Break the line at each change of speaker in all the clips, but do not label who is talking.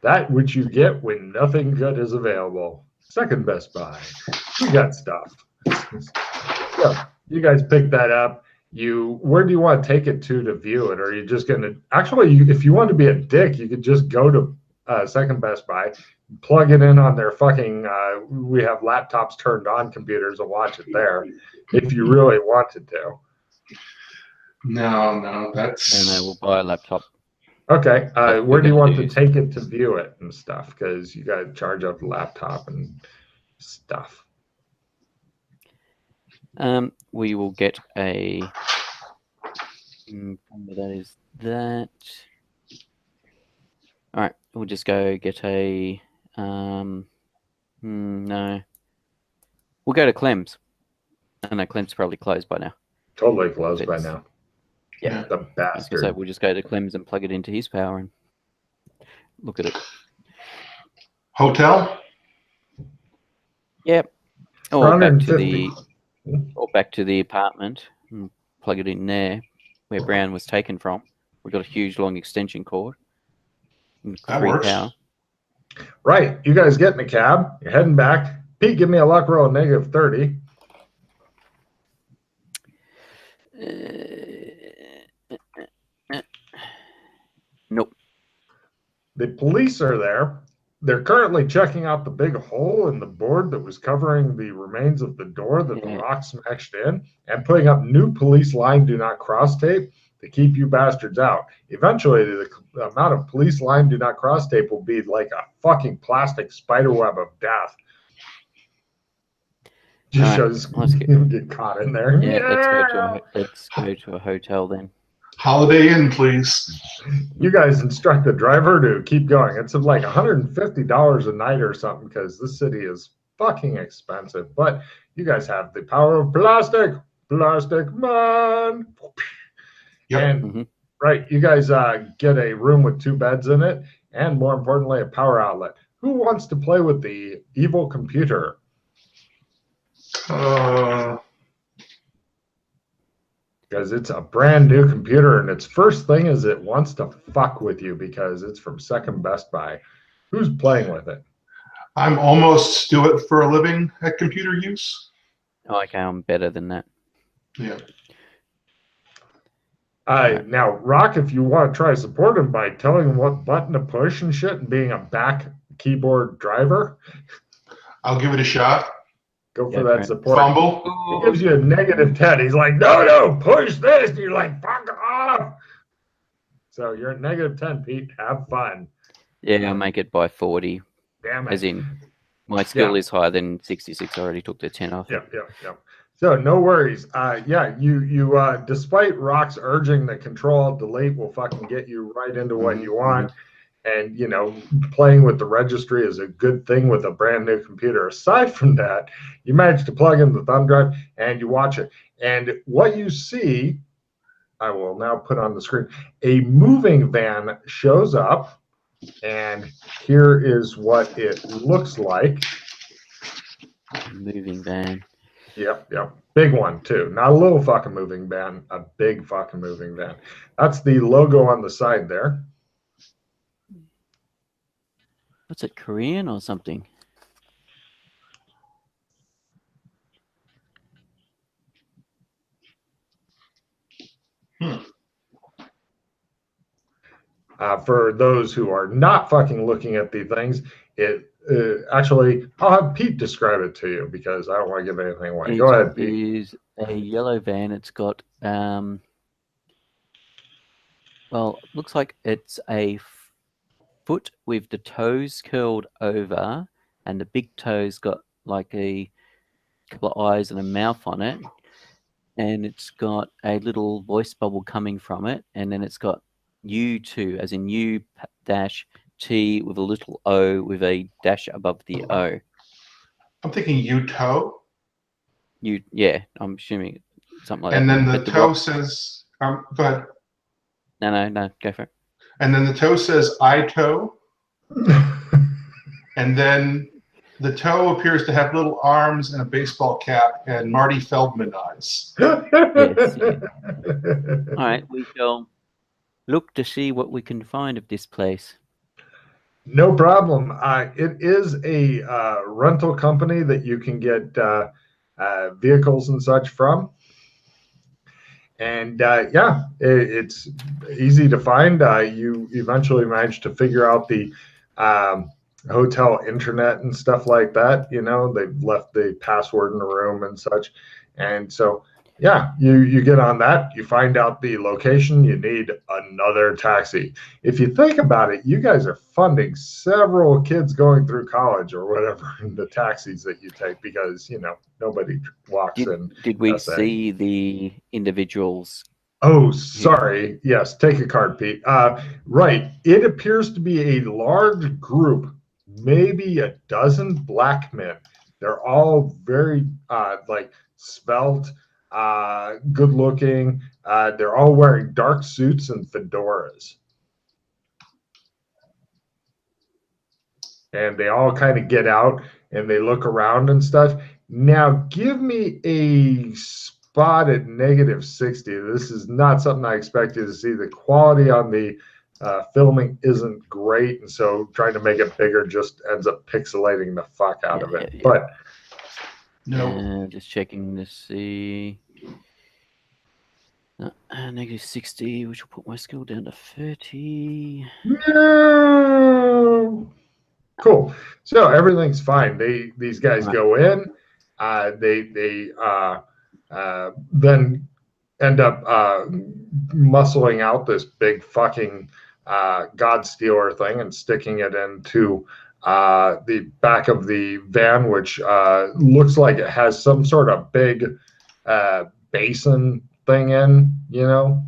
That which you get when nothing good is available. Second Best Buy. We got stuff. So you guys pick that up. Where do you want to take it to view it? Or are you just going to actually? If you want to be a dick, you could just go to Second Best Buy, plug it in on their fucking. We have laptops turned on computers and watch it there. If you really wanted to.
No, that's.
And they will buy a laptop.
Okay. Where do you want to take it to view it and stuff? Because you got to charge up the laptop and stuff.
We will get a. That is that. All right, we'll just go get a. No. We'll go to Clem's. I know Clem's probably closed by now.
Totally closed by now.
Yeah,
the bastard.
So we'll just go to Clem's and plug it into his power and look at it.
Hotel?
Yep. Or back to the apartment and plug it in there where Brown was taken from. We've got a huge long extension cord.
That works.
Power.
Right. You guys get in the cab. You're heading back. Pete, give me a luck roll of -30.
Nope.
The police are there. They're currently checking out the big hole in the board that was covering the remains of the door that the rock smashed in and putting up new police line do not cross tape to keep you bastards out. Eventually, the amount of police line do not cross tape will be like a fucking plastic spider web of death. Just shows you get caught in there.
Yeah, let's go to a hotel then.
Holiday Inn, please.
You guys instruct the driver to keep going. It's like $150 a night or something because this city is fucking expensive. But you guys have the power of plastic man.
Yep.
And right, you guys get a room with 2 beds in it, and more importantly, a power outlet. Who wants to play with the evil computer? Because it's a brand new computer, and its first thing is it wants to fuck with you because it's from Second Best Buy. Who's playing with it?
I'm almost do it for a living at computer use.
Oh, okay, I'm better than that.
Yeah.
Now, Rock, if you want to try support him by telling him what button to push and shit and being a back keyboard driver,
I'll give it a shot.
Go for that support.
Fumble.
He gives you a -10. He's like, no, push this. And you're like, fuck off. So you're at -10, Pete. Have fun.
Yeah, I'll make it by 40.
Damn it.
As in, my skill is higher than 66. I already took the 10 off.
Yep. So no worries. You despite Rock's urging that Control-Delete will fucking get you right into what you want. And, playing with the registry is a good thing with a brand new computer. Aside from that, you manage to plug in the thumb drive and you watch it. And what you see, I will now put on the screen, a moving van shows up. And here is what it looks like.
Moving van.
Yep. Big one, too. Not a little fucking moving van, a big fucking moving van. That's the logo on the side there.
What's it, Korean or something?
For those who are not fucking looking at the things, it actually, I'll have Pete describe it to you because I don't want to give anything away. Go ahead, Pete.
It is a yellow van. It's got, looks like it's a foot with the toes curled over, and the big toes got like a couple of eyes and a mouth on it, and it's got a little voice bubble coming from it, and then it's got U2, as in U-T with a little O with a dash above the O.
I'm thinking U-toe.
I'm assuming something like
that. And then the toe says, go ahead.
No, go for it.
And then the toe says I-toe. And then the toe appears to have little arms and a baseball cap and Marty Feldman eyes.
Yes, yeah. All right, we shall look to see what we can find of this place.
No problem. It is a rental company that you can get vehicles and such from. And yeah, it's easy to find. You eventually manage to figure out the hotel internet and stuff like that. You know, they've left the password in the room and such. And so, yeah, you get on that. You find out the location. You need another taxi. If you think about it, you guys are funding several kids going through college or whatever in the taxis that you take because, you know, nobody walks in
Did we
SA.
see the individuals?
Oh, sorry. Yes, take a card, Pete. Right. It appears to be a large group, maybe a dozen black men. They're all very like svelte, good looking. They're all wearing dark suits and fedoras. And they all kind of get out and they look around and stuff. Now, give me a spot at -60. This is not something I expected to see. The quality on the filming isn't great, and so trying to make it bigger just ends up pixelating the fuck out of it. But
No.
Just checking to see. -60, which will put my skill down to 30.
no. Cool. So everything's fine. These guys go in. They then end up muscling out this big fucking God Stealer thing and sticking it into the back of the van, which looks like it has some sort of big basin thing in, you know?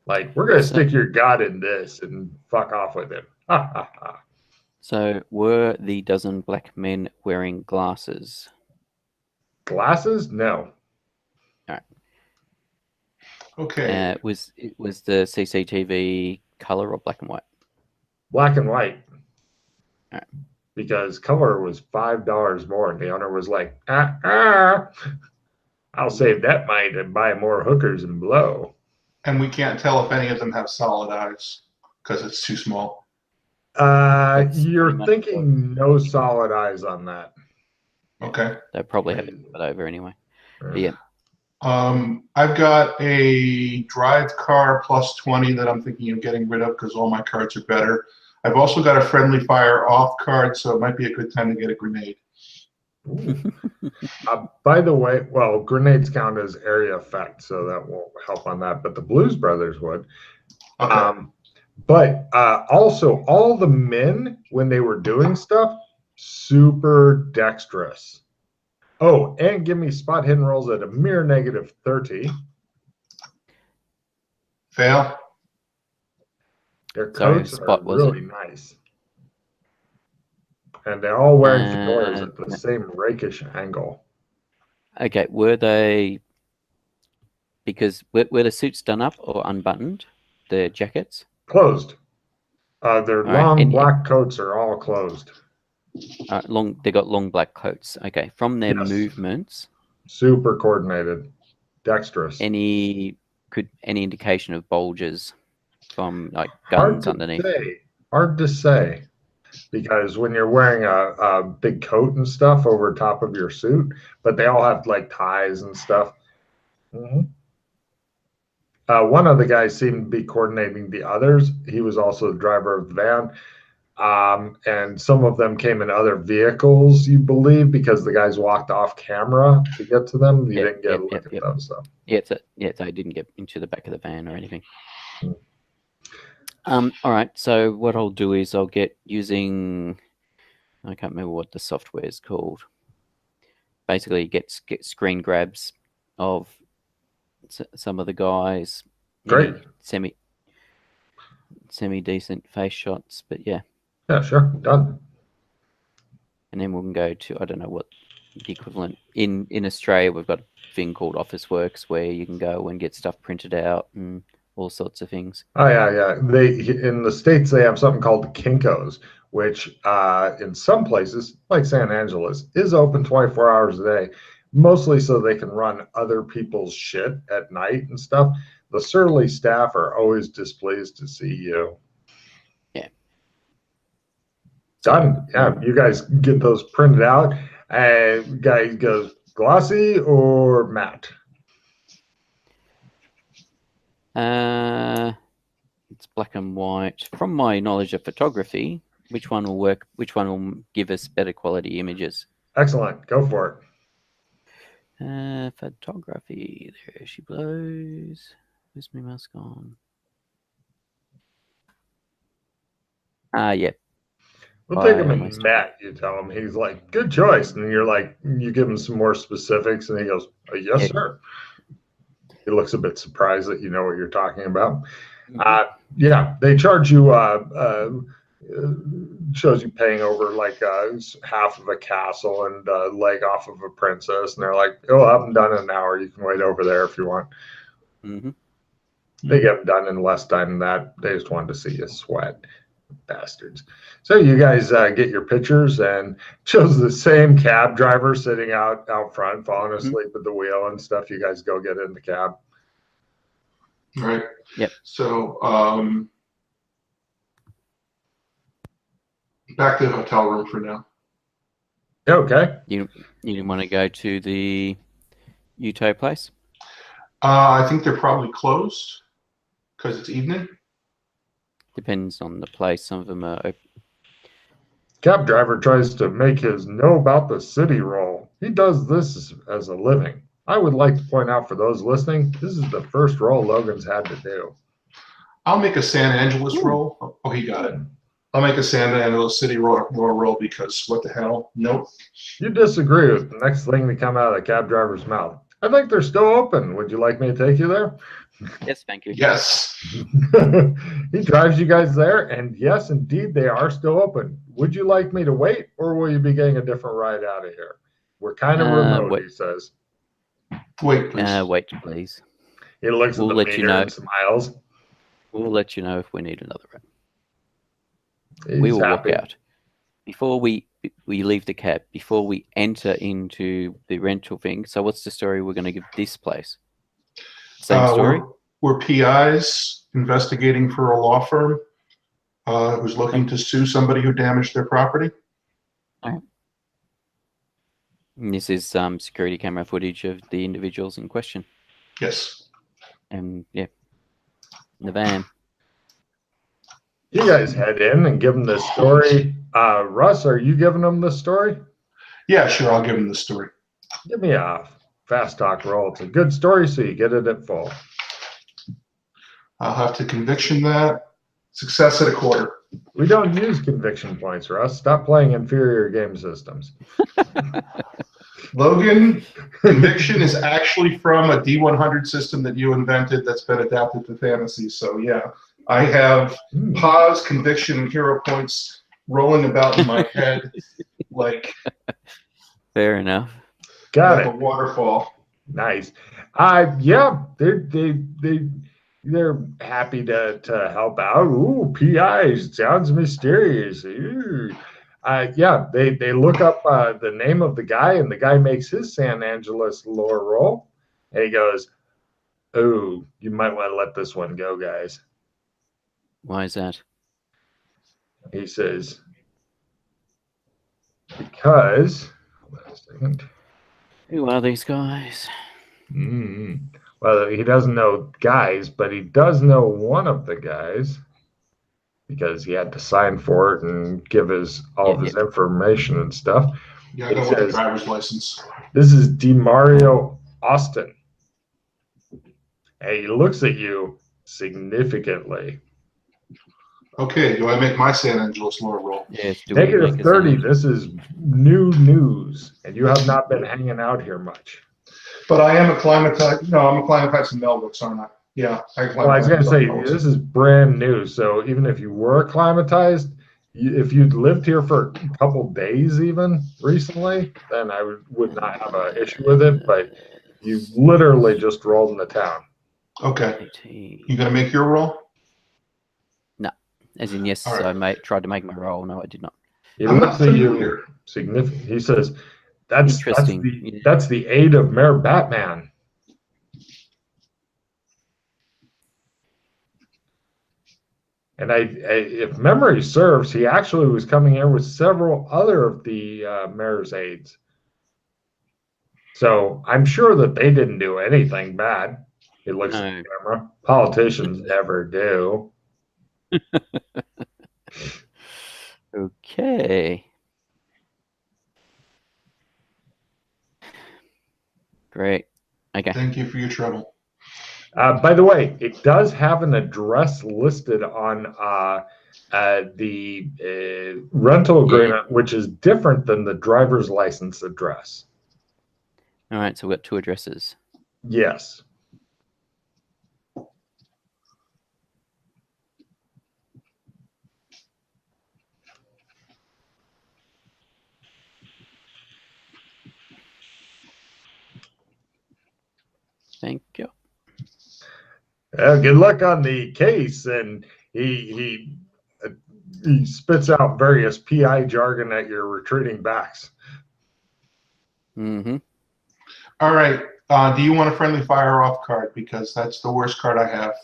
Like, we're going to stick your God in this and fuck off with it. Ha ha ha.
So were the dozen black men wearing glasses?
Glasses? No.
All right.
Okay.
Was the CCTV color or black and white?
Black and white.
All right.
Because color was $5 more, and the owner was like, I'll save that money to buy more hookers and blow.
And we can't tell if any of them have solid eyes because it's too small.
You're thinking no solid eyes on that.
Okay.
They probably have it over anyway. But yeah.
I've got a drive car plus 20 that I'm thinking of getting rid of because all my cards are better. I've also got a friendly fire off card, so it might be a good time to get a grenade.
By the way, well, grenades count as area effect, so that won't help on that, but the Blues Brothers would.
Okay.
But also, all the men, when they were doing stuff, super dexterous. Oh, and give me spot hidden rolls at a mere -30.
Fail.
Their coats
spot
are
was
really nice. And they're all wearing fedoras at the same rakish angle.
Okay, were they, because were the suits done up or unbuttoned, the jackets?
Closed. Their long black coats are all closed.
They got long black coats. Okay, from their movements.
Super coordinated, dexterous.
Any indication of bulges from like guns underneath?
Hard to say, because when you're wearing a big coat and stuff over top of your suit, but they all have like ties and stuff. One of the guys seemed to be coordinating the others. He was also the driver of the van. And some of them came in other vehicles, you believe, because the guys walked off camera to get to them. You didn't get a look at them. So.
Yeah, so I didn't get into the back of the van or anything. All right, so what I'll do is I'll get using, I can't remember what the software is called. Basically, get screen grabs of some of the guys.
Great.
Semi decent face shots, but yeah.
Yeah, sure, done.
And then we can go to, I don't know what the equivalent in Australia. We've got a thing called Officeworks where you can go and get stuff printed out and all sorts of things.
Oh yeah. They in the States they have something called Kinko's, which in some places, like San Angeles, is open 24 hours a day, mostly so they can run other people's shit at night and stuff. The surly staff are always displeased to see you.
Yeah.
Done. Yeah, you guys get those printed out. And guy goes, glossy or matte?
It's black and white. From my knowledge of photography, which one will work? Which one will give us better quality images?
Excellent. Go for it.
Photography. There she blows. Where's my mask on? Yeah.
We'll take him in matte, you tell him. He's like, good choice. And you're like, you give him some more specifics, and he goes, yes, sir. He looks a bit surprised that you know what you're talking about. Yeah, they charge you, shows you paying over like half of a castle and a leg off of a princess. And they're like, oh, have them done in an hour. You can wait over there if you want. They get them done in less time than that. They just wanted to see you sweat. Bastards. So you guys get your pictures, and shows the same cab driver sitting out front, falling asleep at the wheel and stuff. You guys go get in the cab.
All right.
Yep.
So back to the hotel room for now.
Okay.
You didn't want to go to the Uto place?
I think they're probably closed because it's evening.
Depends on the place. Some of them are open.
Cab driver tries to make his know about the city roll. He does this as a living. I would like to point out for those listening, this is the first roll Logan's had to do.
I'll make a San Angeles roll. Oh, he got it. I'll make a San Angeles city roll because what the hell? Nope.
You disagree with the next thing to come out of the cab driver's mouth. I think they're still open. Would you like me to take you there?
Yes, thank you.
Yes.
He drives you guys there, and yes, indeed, they are still open. Would you like me to wait, or will you be getting a different ride out of here? We're kind of remote,
wait.
he says.
Wait, please.
Wait, please.
He looks at the meter and smiles.
We'll let you know if we need another ride.
He's
we will
happy.
walk out. Before we leave the cab, before we enter into the rental thing. So what's the story we're going to give this place? Same story?
We're PIs investigating for a law firm who's looking to sue somebody who damaged their property.
All right. And this is security camera footage of the individuals in question.
Yes.
And yeah, in the van.
You guys head in and give them the story. Russ, are you giving them the story?
Yeah, sure. I'll give him the story.
Give me a fast talk roll. It's a good story, so you get it at full.
I'll have to conviction that. Success at a quarter.
We don't use conviction points, Russ. Stop playing inferior game systems.
Logan, conviction is actually from a D100 system that you invented that's been adapted to fantasy. So yeah, I have pause, conviction, and hero points rolling about in my head like
fair enough.
Got
like
it.
A waterfall.
Nice. Yeah, they're happy to help out. Ooh, PI sounds mysterious. Ooh. Yeah, they look up the name of the guy, and the guy makes his San Angeles lore roll, and he goes, "Oh, you might want to let this one go, guys."
Why is that?
He says, "Because." Hold on a second.
Who are these guys?
Well, he doesn't know guys, but he does know one of the guys because he had to sign for it and give all of his information and stuff.
Yeah, I got with the driver's license.
This is DeMario Austin. And he looks at you significantly.
Okay, do I make my San Angeles lore roll?
Yes.
Negative 30. This is new news, and you have not been hanging out here much.
But I am acclimatized. No, I'm acclimatized to Melvix, aren't I? Yeah.
Well, I was going to say, this is brand new. So even if you were acclimatized, if you'd lived here for a couple days even recently, then I would not have an issue with it. But you literally just rolled into town.
Okay. You going to make your roll?
No. As in, yes, right. I tried to make my roll. No, I did not.
He looks at you significant. He says, that's the aid of Mayor Batman. And if memory serves, he actually was coming here with several other of the mayor's aides. So I'm sure that they didn't do anything bad. It looks
No.
at the camera. Politicians never do.
Okay. Great. Okay.
Thank you for your trouble.
By the way, it does have an address listed on the rental agreement, which is different than the driver's license address.
All right, so we've got 2 addresses.
Yes.
Thank you.
Good luck on the case. And he spits out various PI jargon at your retreating backs.
Mm-hmm.
All right. Do you want a friendly fire off card? Because that's the worst card I have.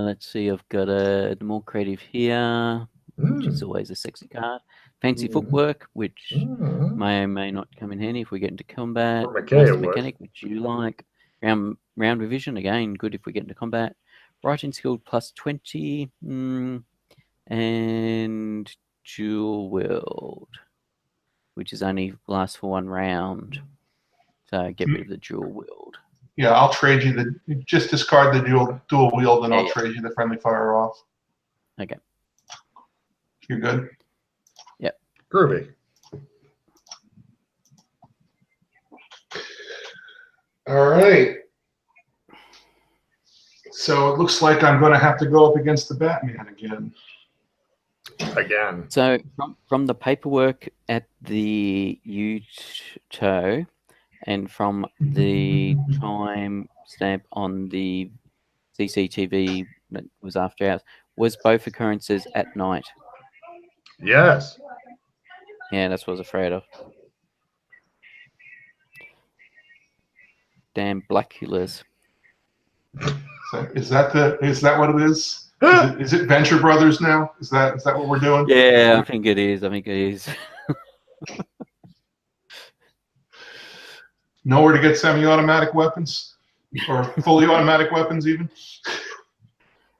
Let's see. I've got a more creative here, which is always a sexy card. Fancy footwork, which may or may not come in handy if we get into combat. Master mechanic, which you like. Round revision, again, good if we get into combat. Writing skill plus 20. And dual wield, which is only lasts for 1 round. So get rid of the dual wield.
Yeah, I'll trade you just discard the dual wield, and I'll trade you the friendly fire off.
Okay.
You're good?
Yep.
Groovy.
All right. So it looks like I'm going to have to go up against the Batman again.
So from the paperwork at the UTO and from the time stamp on the CCTV that was after hours, was both occurrences at night?
Yes.
Yeah, that's what I was afraid of. Damn Blackulas.
Is that what it is? Is it Venture Brothers now? Is that what we're doing?
Yeah, I think it is.
Nowhere to get semi-automatic weapons, or fully automatic weapons, even.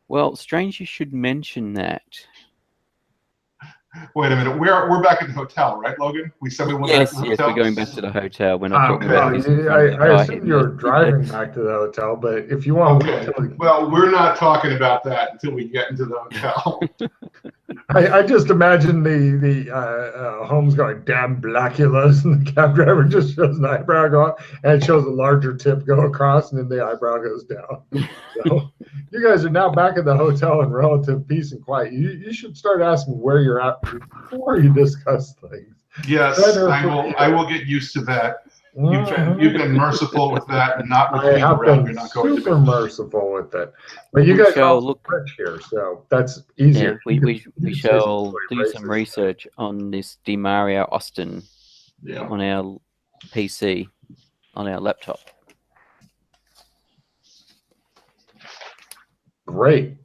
Well, strange you should mention that.
Wait a minute. We're back at the hotel, right, Logan? We said we went back to the hotel.
Yes, we're going back to the hotel. We're not talking about this.
I assume you're driving back to the hotel, but if you want
to well, we're not talking about that until we get into the hotel.
I just imagine the Holmes going, damn Blackulas, and the cab driver just shows an eyebrow go up, and it shows a larger tip go across, and then the eyebrow goes down. So you guys are now back at the hotel in relative peace and quiet. You should start asking where you're at before you discuss things.
Yes, I will get used to that. You've been merciful with that, and not with me around. You're not going
super merciful with it. But you guys are rich here, so that's easier.
Yeah, we shall do some research on this DeMario Austin on our PC, on our laptop.
Great.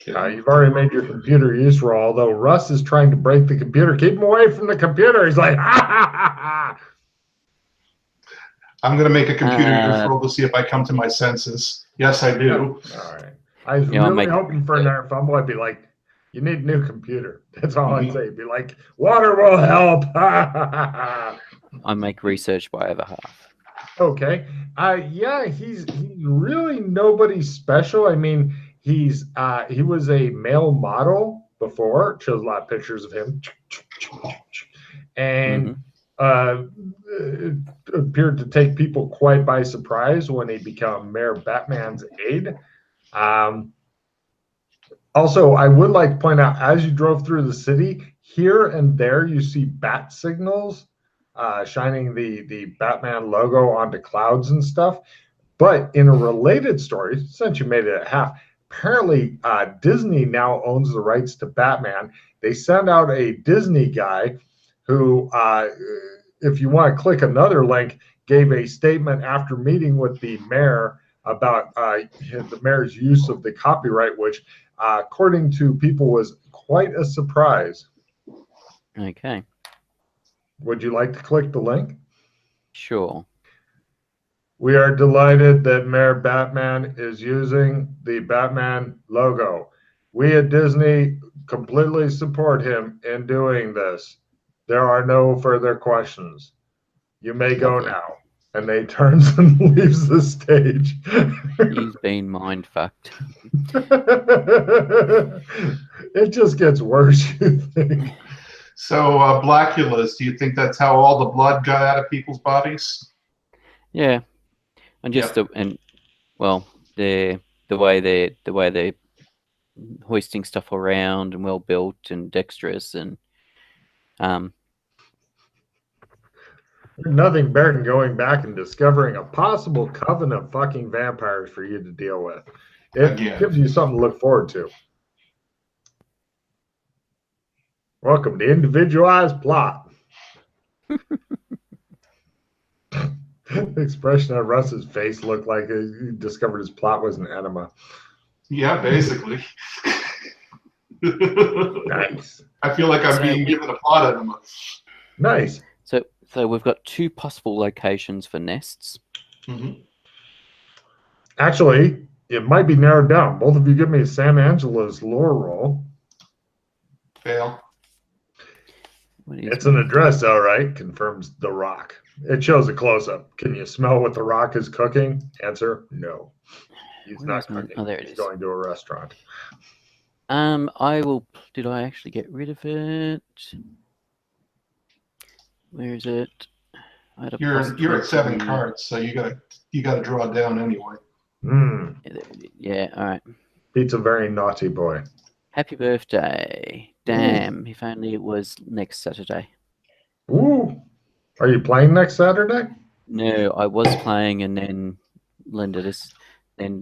You've already made your computer useful, although Russ is trying to break the computer. Keep him away from the computer. He's like, ha, ha, ha, ha.
I'm going to make a computer useful to see if I come to my senses. Yes, I do.
All right. I was really hoping for another fumble. I'd be like, you need a new computer. That's all I'd say. Be like, water will help.
I make research by over half.
Okay. Yeah, he's really nobody special. I mean, he was a male model before. It shows a lot of pictures of him. And appeared to take people quite by surprise when he became Mayor Batman's aide. Also, I would like to point out, as you drove through the city, here and there you see bat signals shining the Batman logo onto clouds and stuff. But in a related story, since you made it at half, apparently Disney now owns the rights to Batman. They sent out a Disney guy who, if you want to click another link, gave a statement after meeting with the mayor about the mayor's use of the copyright, which, according to people, was quite a surprise.
Okay.
Would you like to click the link?
Sure.
We are delighted that Mayor Batman is using the Batman logo. We at Disney completely support him in doing this. There are no further questions. You may go
Lovely.
now. And they turns and leaves the stage.
He's been mind fucked.
It just gets worse, you think.
So Blackulas, do you think that's how all the blood got out of people's bodies?
Yeah, and just the way they're hoisting stuff around and well built and dexterous and
Nothing better than going back and discovering a possible coven of fucking vampires for you to deal with. It gives you something to look forward to. Welcome to Individualized Plot. The expression on Russ's face looked like he discovered his plot was an enema.
Yeah, basically.
Nice.
I feel like I'm being given a plot enema.
Nice.
So we've got 2 possible locations for nests.
Mm-hmm.
Actually, it might be narrowed down. Both of you give me San Angela's lore roll.
Fail.
It's an address, all right, confirms The Rock. It shows a close-up. Can you smell what The Rock is cooking? Answer, no. He's not cooking.
Oh, there it
He's
is.
going to a restaurant.
Did I actually get rid of it? Where is it?
You're at 7 cards, so you gotta draw it down anyway.
Yeah, all right.
Pete's a very naughty boy.
Happy birthday. Damn, if only it was next Saturday.
Ooh. Are you playing next Saturday?
No, I was playing, and then Linda then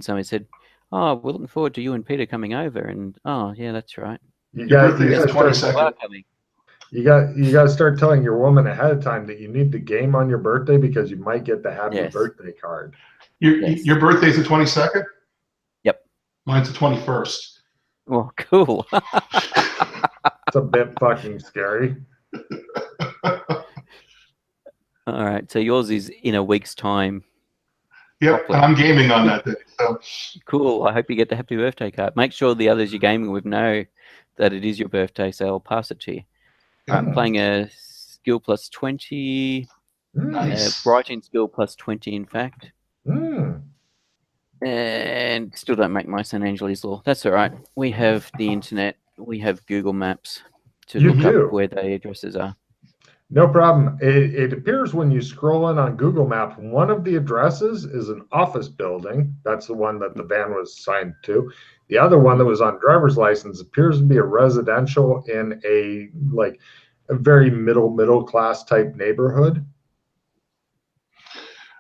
somebody said, "Oh, we're looking forward to you and Peter coming over." And oh, yeah, that's right.
You got to start telling your woman ahead of time that you need the game on your birthday because you might get the happy birthday card.
Your birthday's the 22nd?
Yep.
Mine's the 21st.
Well, cool.
It's a bit fucking scary.
All right, so yours is in a week's time.
Yep, and I'm gaming on that day. So.
Cool. I hope you get the happy birthday card. Make sure the others you're gaming with know that it is your birthday, so I'll pass it to you. I'm playing a skill plus 20.
Nice.
Writing skill plus 20, in fact. And still don't make my San Angeles law. That's all right. We have the internet. We have Google Maps to look up where the addresses are.
No problem. It appears when you scroll in on Google Maps, one of the addresses is an office building. That's the one that the van was assigned to. The other one that was on driver's license appears to be a residential in a very middle class type neighborhood.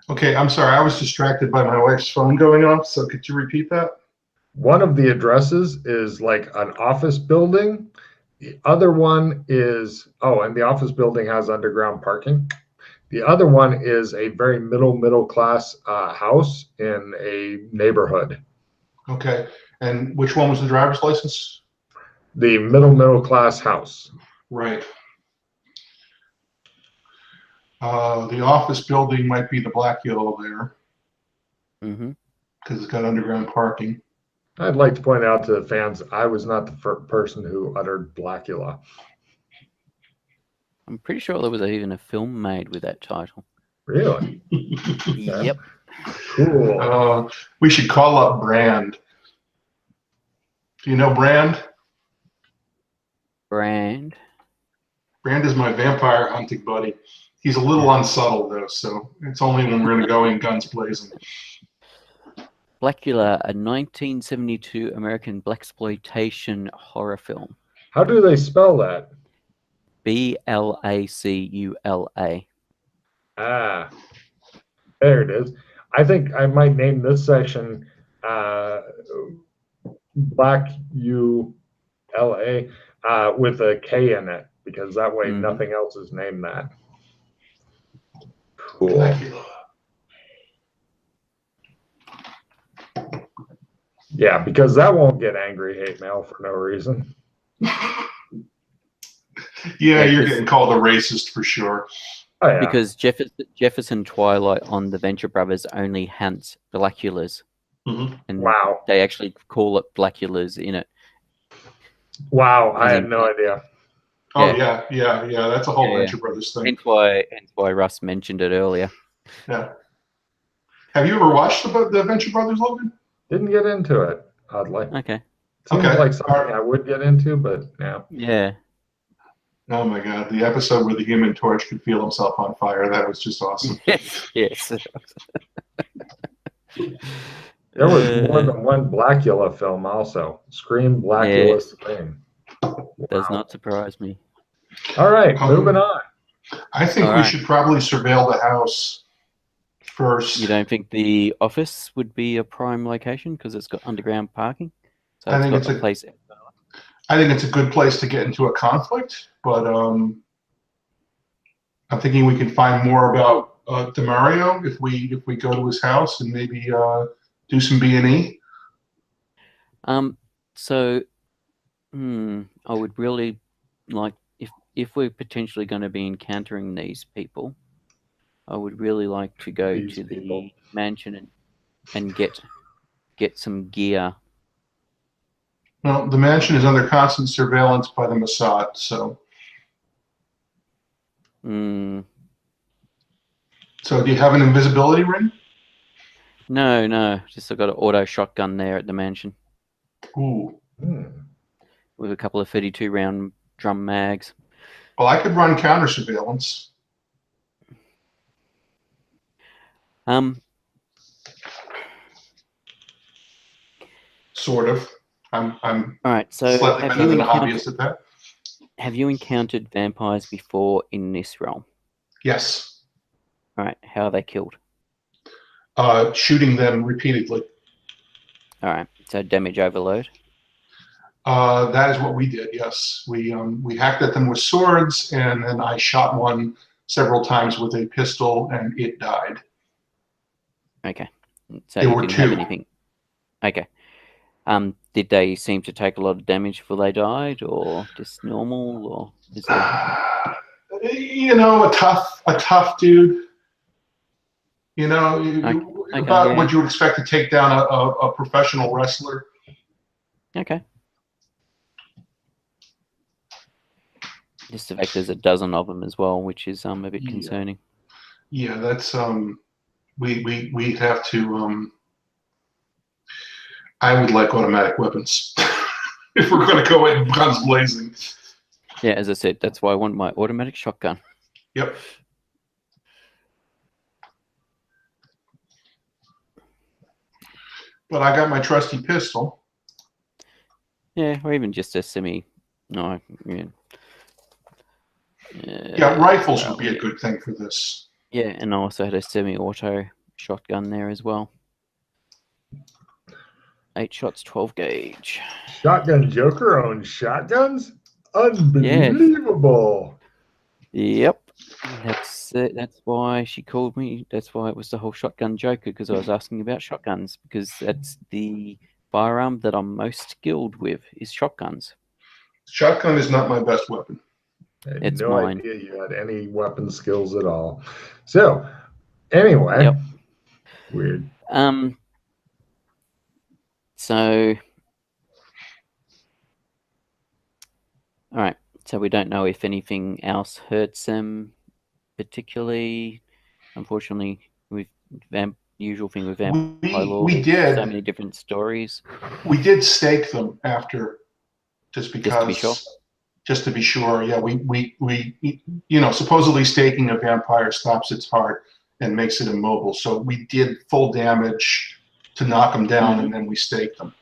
Okay, I'm sorry. I was distracted by my wife's phone going off. So could you repeat that?
One of the addresses is like an office building. The other one is, and the office building has underground parking. The other one is a very middle class house in a neighborhood.
Okay, and which one was the driver's license?
The middle class house.
Right. The office building might be the black yellow there. Because it's got underground parking.
I'd like to point out to the fans, I was not the first person who uttered Blackula.
I'm pretty sure there was even a film made with that title.
Really?
Yep.
Cool.
We should call up Brand. Do you know Brand?
Brand
is my vampire hunting buddy. He's a little unsubtle, though, so it's only when we're going to go in guns blazing.
Blackula, a 1972 American blaxploitation horror film.
How do they spell that?
Blacula.
Ah, there it is. I think I might name this section Black ULA with a K in it, because that way nothing else is named that. Cool. Yeah, because that won't get angry hate mail for no reason.
Yeah, you're getting called a racist for sure.
Oh, yeah.
Because Jefferson Twilight on the Venture Brothers only hunts Blackulas.
Mm-hmm.
And
Wow.
they actually call it Blackulas in it.
Wow, I had no idea.
Oh, yeah. That's a whole Venture Brothers thing.
Hence why Russ mentioned it earlier.
Yeah. Have you ever watched the Venture Brothers, Logan?
Didn't get into it, oddly.
Okay.
Seems like something I would get into, but yeah.
Yeah.
Oh my God, the episode where the Human Torch could feel himself on fire, that was just awesome.
Yes.
There was more than one Blackula film also. Scream, Blackula, Scream.
Does not surprise me.
All right, moving on.
I think we should probably surveil the house first.
You don't think the office would be a prime location because it's got underground parking? So
I think it's a place. I think it's a good place to get into a conflict, but I'm thinking we can find more about DeMario if we go to his house and maybe do some B&E.
So, I would really like if we're potentially going to be encountering these people, I would really like to go to the mansion and get some gear.
Well, the mansion is under constant surveillance by the Mossad, so. So do you have an invisibility ring?
No. Just I've got an auto shotgun there at the mansion.
Ooh.
With a couple of 32 round drum mags.
Well, I could run counter surveillance. Sort of. I'm
all right. So
slightly better than a hobbyist at that.
Have you encountered vampires before in this realm?
Yes.
All right. How are they killed?
Shooting them repeatedly.
All right. So damage overload.
That is what we did. Yes, we hacked at them with swords, and then I shot one several times with a pistol, and it died.
Okay. So
there
you
were
didn't
two.
have anything. Okay. Did they seem to take a lot of damage before they died, or just normal, or is there...
You know, a tough dude. You know, about what you would expect to take down a professional wrestler.
Okay. Just the fact there's a dozen of them as well, which is a bit concerning.
Yeah, that's we have to. I would like automatic weapons if we're going to go in guns blazing.
Yeah, as I said, that's why I want my automatic shotgun.
Yep. But I got my trusty pistol.
Yeah, or even just a semi. No,
yeah, rifles would be a good thing for this.
Yeah, and I also had a semi-auto shotgun there as well. 8 shots, 12 gauge.
Shotgun Joker owns shotguns? Unbelievable.
Yep. That's it. That's why she called me. That's why it was the whole Shotgun Joker, because I was asking about shotguns, because that's the firearm that I'm most skilled with is shotguns.
Shotgun is not my best weapon.
I had
It's
no
mine.
idea you had any weapon skills at all. So, anyway.
Yep.
Weird.
So, all right. So we don't know if anything else hurts them particularly. Unfortunately, with usual thing with vampire lore,
we did
so many different stories.
We did stake them after, just because.
Just to be sure.
Just to be sure, yeah. We you know, supposedly staking a vampire stops its heart and makes it immobile. So we did full damage to knock them down, and then we staked them.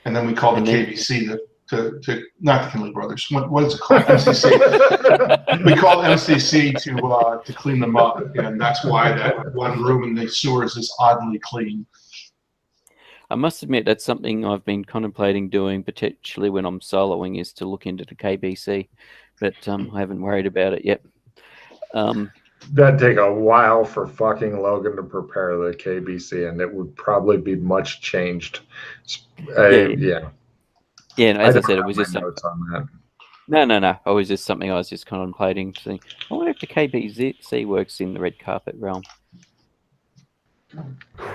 And then we called the KBC to not the Kinley Brothers. What is it called? MCC. We called MCC to clean them up, and that's why that one room in the sewers is oddly clean.
I must admit that's something I've been contemplating doing, potentially when I'm soloing, is to look into the KBC, but I haven't worried about it yet.
That'd take a while for fucking Logan to prepare the KBC, and it would probably be much changed. Yeah.
Yeah, no,
I
as I
don't
said, it
have
was
my
just
notes on that.
no. It was just something I was just contemplating. To think, I wonder if the KBC works in the red carpet realm.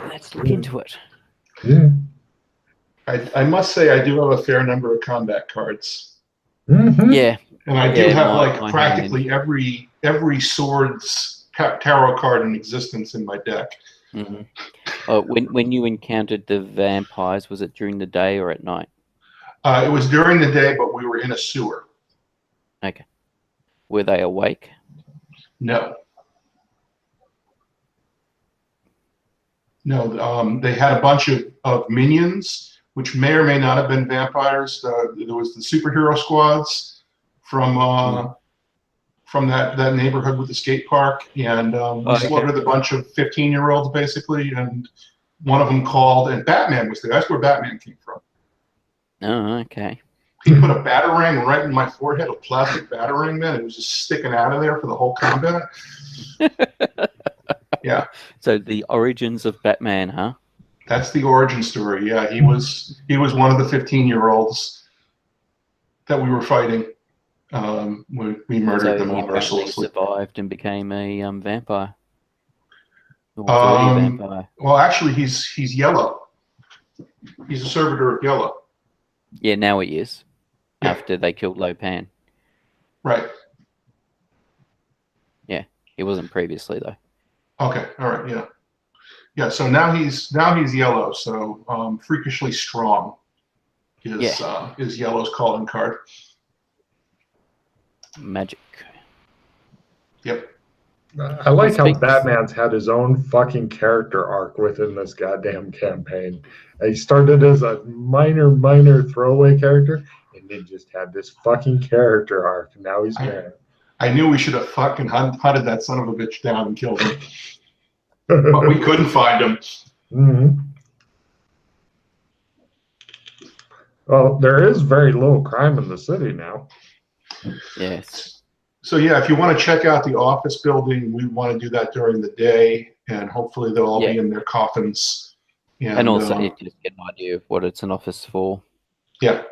Let's look into it.
Yeah.
I must say I do have a fair number of combat cards.
Mm-hmm.
Yeah,
And I do have like
my
practically
hand.
every sword's tarot card in existence in my deck.
Mm-hmm. Oh, when you encountered the vampires, was it during the day or at night?
It was during the day, but we were in a sewer.
Okay. Were they awake?
No. No, they had a bunch of minions, which may or may not have been vampires. There was the superhero squads from that neighborhood with the skate park, and we slaughtered a bunch of 15-year-olds basically, and one of them called, and Batman was there. That's where Batman came from.
Oh, okay.
He put a batarang right in my forehead, a plastic batarang, man. It was just sticking out of there for the whole combat. Yeah.
So the origins of Batman, huh?
That's the origin story. Yeah, he was one of the 15-year-olds that we were fighting. We murdered them all mercilessly.
Survived and became a vampire. Already a vampire.
Well, actually, he's yellow. He's a servitor of yellow.
Yeah, now he is. Yeah. After they killed Lopan.
Right.
Yeah, he wasn't previously though.
Okay. All right. Yeah. Yeah. So now he's yellow. So freakishly strong is yellow's calling card.
Magic.
Yep.
I like how Batman's had his own fucking character arc within this goddamn campaign. He started as a minor throwaway character, and then just had this fucking character arc. And now he's mad.
I knew we should have fucking hunted that son of a bitch down and killed him, but we couldn't find him.
Mm-hmm. Well, there is very little crime in the city now.
Yes.
So yeah, if you want to check out the office building, we want to do that during the day, and hopefully they'll all be in their coffins.
And also, you just get an idea of what it's an office for.
Yeah.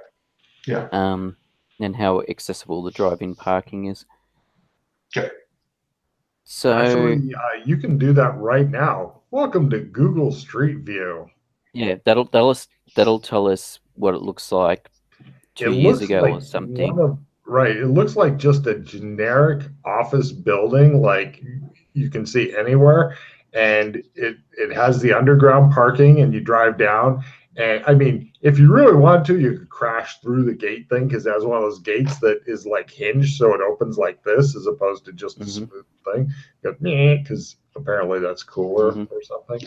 Yeah.
And how accessible the drive-in parking is.
Okay.
So actually, you can do that right now. Welcome to Google Street View.
Yeah, that'll tell us what it looks like 2 years ago or something.
Right. It looks like just a generic office building, like you can see anywhere. And it has the underground parking, and you drive down. And I mean, if you really want to, you could crash through the gate thing, because it has one of those gates that is like hinged, so it opens like this as opposed to just a smooth thing. Because apparently that's cooler or something.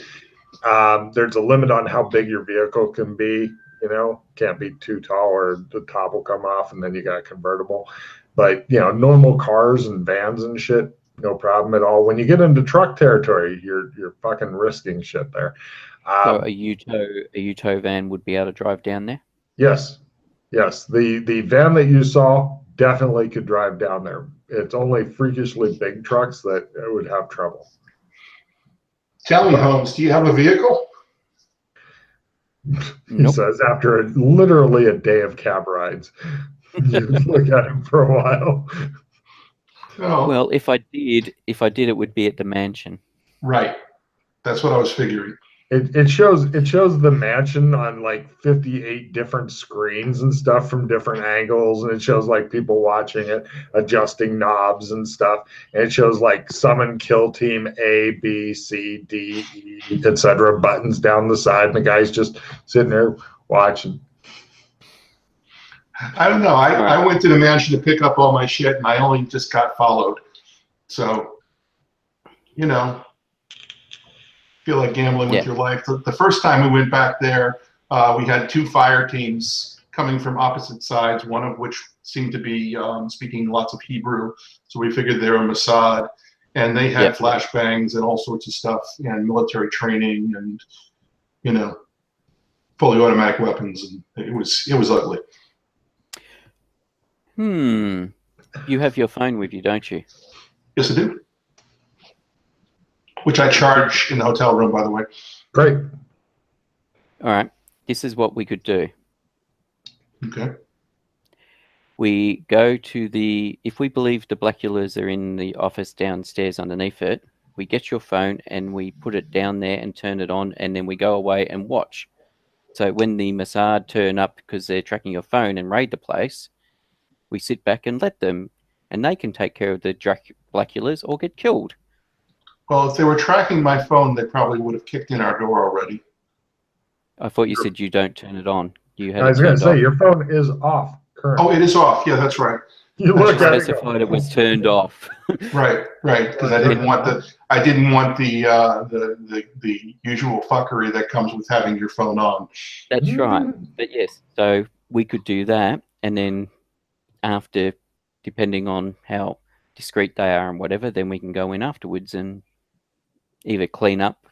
There's a limit on how big your vehicle can be. You know, can't be too tall or the top will come off, and then you got a convertible. But, normal cars and vans and shit, no problem at all. When you get into truck territory, you're fucking risking shit there.
So a Yuto van would be able to drive down there?
Yes. The van that you saw definitely could drive down there. It's only freakishly big trucks that would have trouble.
Tell me, Holmes, do you have a vehicle?
He says after literally a day of cab rides. You look at him for a while.
Oh.
Well, if I did, it would be at the mansion.
Right. That's what I was figuring.
It shows the mansion on like 58 different screens and stuff from different angles, and it shows like people watching it, adjusting knobs and stuff, and it shows like summon kill team A, B, C, D, E, etc. buttons down the side, and the guy's just sitting there watching.
I don't know. I went to the mansion to pick up all my shit, and I only just got followed. So, feel like gambling with your life. The first time we went back there, we had two fire teams coming from opposite sides, one of which seemed to be speaking lots of Hebrew. So we figured they were Mossad, and they had flashbangs and all sorts of stuff and military training and, fully automatic weapons. And it was ugly.
You have your phone with you, don't you?
Yes, I do. which I charge in the hotel room, by the way.
Great.
All right. This is what we could do.
Okay.
We go to if we believe the Blackulas are in the office downstairs underneath it, we get your phone and we put it down there and turn it on, and then we go away and watch. So when the Mossad turn up because they're tracking your phone and raid the place, we sit back and let them, and they can take care of the Blackulas or get killed.
Well, if they were tracking my phone, they probably would have kicked in our door already.
I thought you said you don't turn it on. You had
I was
it
going to
turned
say,
off.
your phone is off currently.
Oh, it is off. Yeah, that's right.
You
I
look at it.
specified it was turned off.
Right, because I didn't want the usual fuckery that comes with having your phone on.
That's right. But yes, so we could do that, and then after, depending on how discreet they are and whatever, then we can go in afterwards and either clean up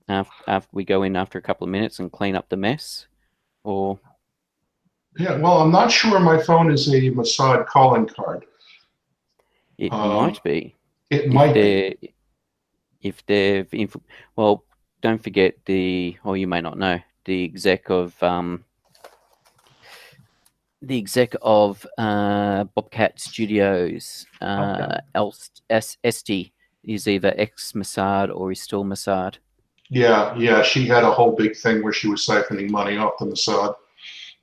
after we go in after a couple of minutes and clean up the mess, or
Yeah, well, I'm not sure my phone is a Mossad calling card.
it might be.
It might be.
If they've well, don't forget you may not know, the exec of Bobcat Studios, Esty, is either ex-Mossad or is still Mossad.
Yeah, she had a whole big thing where she was siphoning money off the Mossad.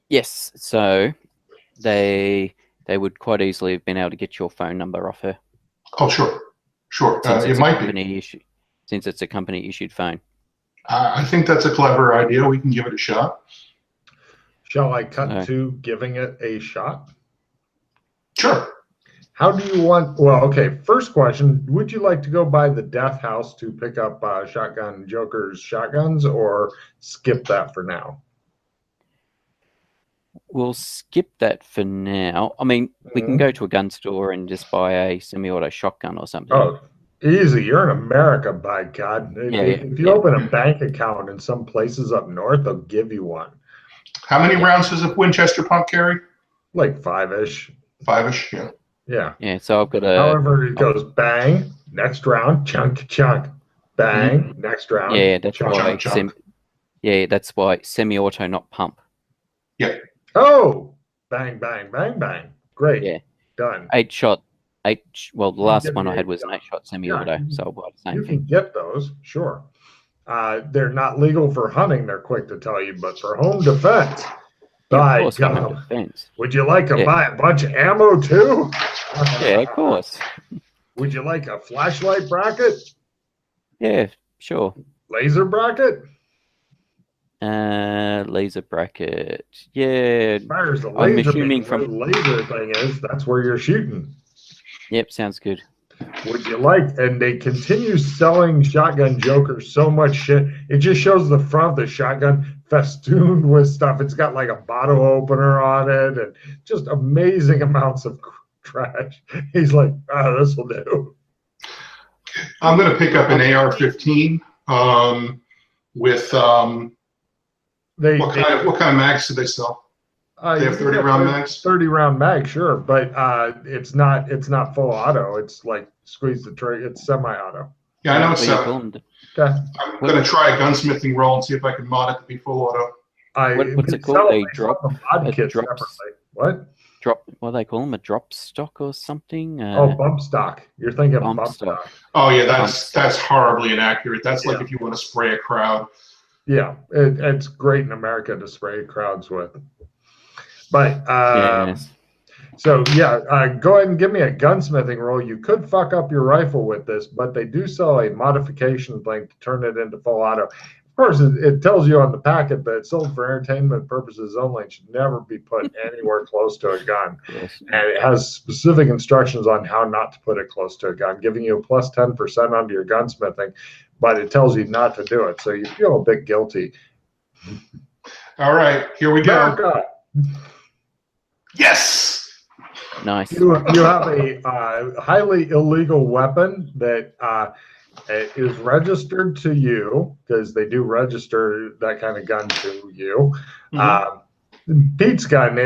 Yes,
so they would quite easily have been able to get your phone number off her.
Oh, sure. It might be.
Since it's a company-issued phone.
I think that's a clever idea. We can give it a shot.
Shall I cut to giving it a shot?
Sure.
How do you want? Well, okay. First question: would you like to go by the Death House to pick up Shotgun Joker's shotguns, or skip that for now?
We'll skip that for now. I mean, we can go to a gun store and just buy a semi-auto shotgun or something.
Oh, easy. You're in America, by God. If you open a bank account in some places up north, they'll give you one.
How many rounds does a Winchester pump carry?
Like 5-ish.
5-ish, yeah.
Yeah.
Yeah, so I've got a...
However, it goes bang, next round, chunk, bang, next round.
Yeah, that's
chunk,
why...
chunk.
That's why semi-auto, not pump.
Yeah.
Oh! Bang, bang, bang, bang. Great.
Yeah.
Done.
8-shot. Well, the last one I had was an 8-shot semi-auto, so I'll buy the same
You
thing.
can get those, sure. They're not legal for hunting, they're quick to tell you, but for home defense,
Yeah, of course, for home defense.
would you like to buy a bunch of ammo too?
Yeah, of course.
Would you like a flashlight bracket?
Yeah, sure.
Laser bracket?
Laser bracket. Yeah.
Fires a laser.
I'm assuming
where the laser thing is, that's where you're shooting.
Yep, sounds good.
Would you like? And they continue selling Shotgun Joker so much shit. It just shows the front of the shotgun festooned with stuff. It's got like a bottle opener on it and just amazing amounts of trash. He's like, this will do.
I'm going to pick up an AR-15 with what kind of mags do they sell? They have 30-round mags.
30-round mag, sure, but it's not full auto. It's like squeeze the trigger. It's semi-auto.
Yeah, I know it's
okay.
I'm going to try a gunsmithing roll and see if I can mod it to be full auto.
What's it called? A drop?
What?
Drop? What do they call them? A drop stock or something?
Bump stock. You're thinking bump stock.
Oh yeah, that's horribly inaccurate. That's like if you want to spray a crowd.
Yeah, it's great in America to spray crowds with. But so yeah, go ahead and give me a gunsmithing roll. You could fuck up your rifle with this, but they do sell a modification thing to turn it into full auto. Of course, it tells you on the packet that it's sold for entertainment purposes only. It should never be put anywhere close to a gun.
Yes.
And it has specific instructions on how not to put it close to a gun, giving you a plus 10% onto your gunsmithing, but it tells you not to do it. So you feel a bit guilty.
All right, here we go. Yes.
Nice.
You have a highly illegal weapon that is registered to you, because they do register that kind of gun to you. Pete's gun,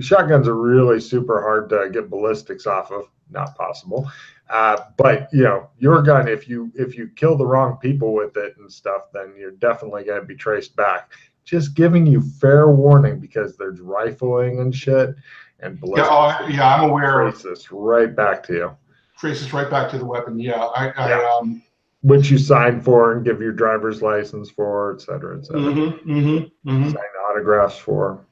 shotguns are really super hard to get ballistics off of. not possible. But you know, your gun, if you kill the wrong people with it and stuff, then you're definitely going to be traced back. Just giving you fair warning because there's rifling and shit and ballistics.
Yeah, I'm aware.
Trace this right back to you.
Traces right back to the weapon. Yeah,
which you sign for and give your driver's license for, et cetera, et cetera. Sign autographs for.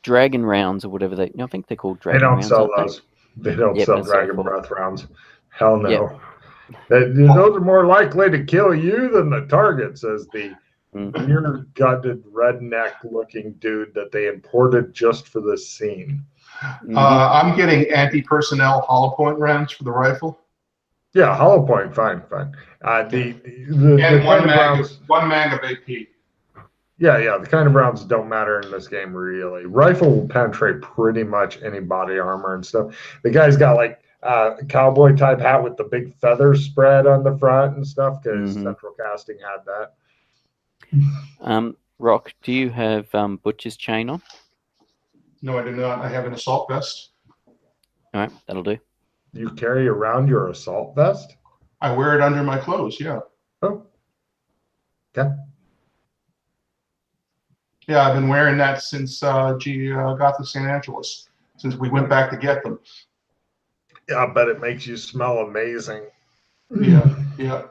Dragon rounds or whatever I think they're called dragon rounds.
They don't sell those. They don't sell dragon breath rounds. Hell no.
Yep.
Those are more likely to kill you than the target, says the beer-gutted, redneck-looking dude that they imported just for this scene.
I'm getting anti-personnel hollow point rounds for the rifle.
Yeah, hollow point, fine.
And one mag of AP.
Yeah, the kind of rounds don't matter in this game, really. Rifle will penetrate pretty much any body armor and stuff. The guy's got like a cowboy type hat with the big feather spread on the front and stuff because Central Casting had that.
Rock, do you have butcher's chain on?
No, I do not. I have an assault vest.
All right, that'll do.
You carry around your assault vest?
I wear it under my clothes, yeah.
Oh. Okay.
Yeah, I've been wearing that since got to San Angeles, since we went back to get them.
Yeah, I bet it makes you smell amazing.
Yeah.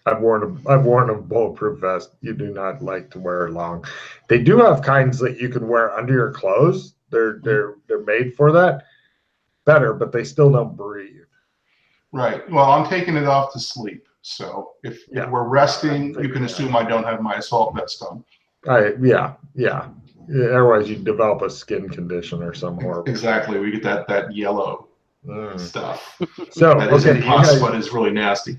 I've worn a bulletproof vest. You do not like to wear long. They do have kinds that you can wear under your clothes. They're made for that. Better, but they still don't breathe.
Right. Well, I'm taking it off to sleep. So if we're resting, you can assume I don't have my assault vest on.
Yeah. Otherwise, you develop a skin condition or some horrible.
Exactly. We get that yellow stuff.
So
that isn't pus, but is really nasty.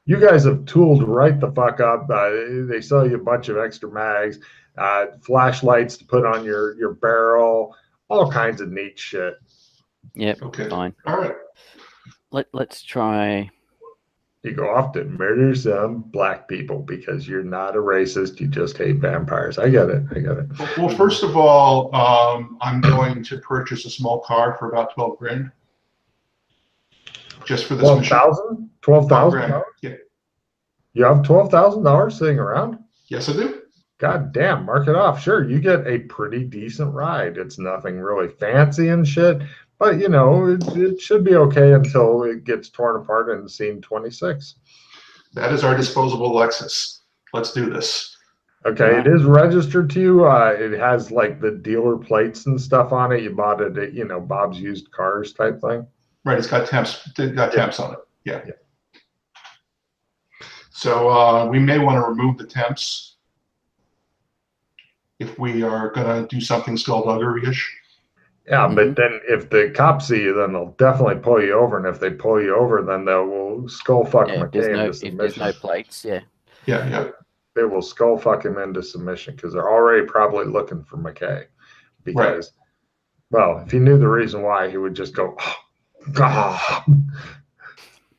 You guys have tooled right the fuck up. They sell you a bunch of extra mags, flashlights to put on your barrel, all kinds of neat shit.
Yep.
Okay.
Fine.
All right.
Let's try.
You go off to murder some black people because you're not a racist. You just hate vampires. I get it.
Well, first of all, I'm going to purchase a small car for about $12,000. Just for this mission.
$12,000?
Yeah.
You have $12,000 sitting around?
Yes, I do.
God damn, mark it off. Sure, you get a pretty decent ride. It's nothing really fancy and shit, but you know, it should be okay until it gets torn apart in scene 26.
That is our disposable Lexus. Let's do this.
Okay, it is registered to you. It has like the dealer plates and stuff on it. You bought it at, Bob's Used Cars type thing.
Right, it's got temps. Temps on it. Yeah. So we may want to remove the temps if we are going to do something skullduggery-ish.
Yeah, but then if the cops see you, then they'll definitely pull you over, and if they pull you over, then they will skull fuck McKay into submission.
If there's no plates,
Yeah.
They will skull fuck him into submission because they're already probably looking for McKay. Because, well, if he knew the reason why, he would just go, oh.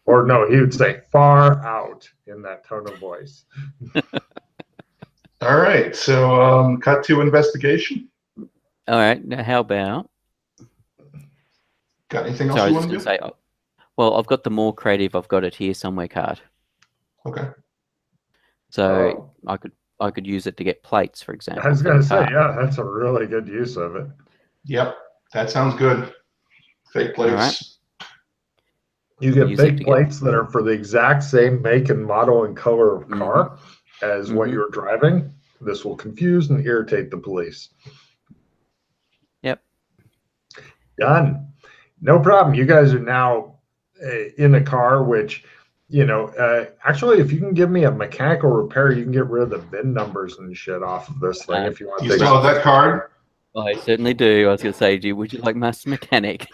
Or no, he would say far out in that tone of voice.
All right, so cut to investigation.
All right, now how about?
Got anything else you want to do?
Say, well, I've got the more creative. I've got it here somewhere card.
Okay.
So I could use it to get plates, for example.
I was going to say, yeah, that's a really good use of it.
Yep, that sounds good. Fake plates.
All right.
You get fake plates that are for the exact same make and model and color of car as what you're driving. This will confuse and irritate the police.
Yep.
Done. No problem. You guys are now in a car, which, actually, if you can give me a mechanical repair, you can get rid of the VIN numbers and shit off of this thing if you want to.
You still have that card?
I certainly do. I was going to say, would you like Master Mechanic?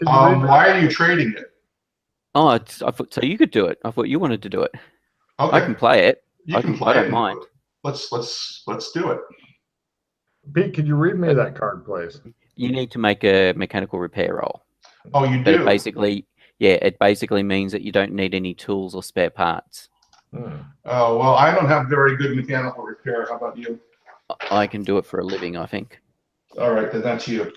Why are you trading it?
Oh, I thought so. You could do it. I thought you wanted to do it.
Okay.
I can play it.
I
don't mind.
Let's do it.
Pete, could you read me that card, please?
You need to make a mechanical repair roll.
Oh, you do?
But it basically means that you don't need any tools or spare parts.
Oh, well, I don't have very good mechanical repair. How about you?
I can do it for a living, I think.
All right, then that's you.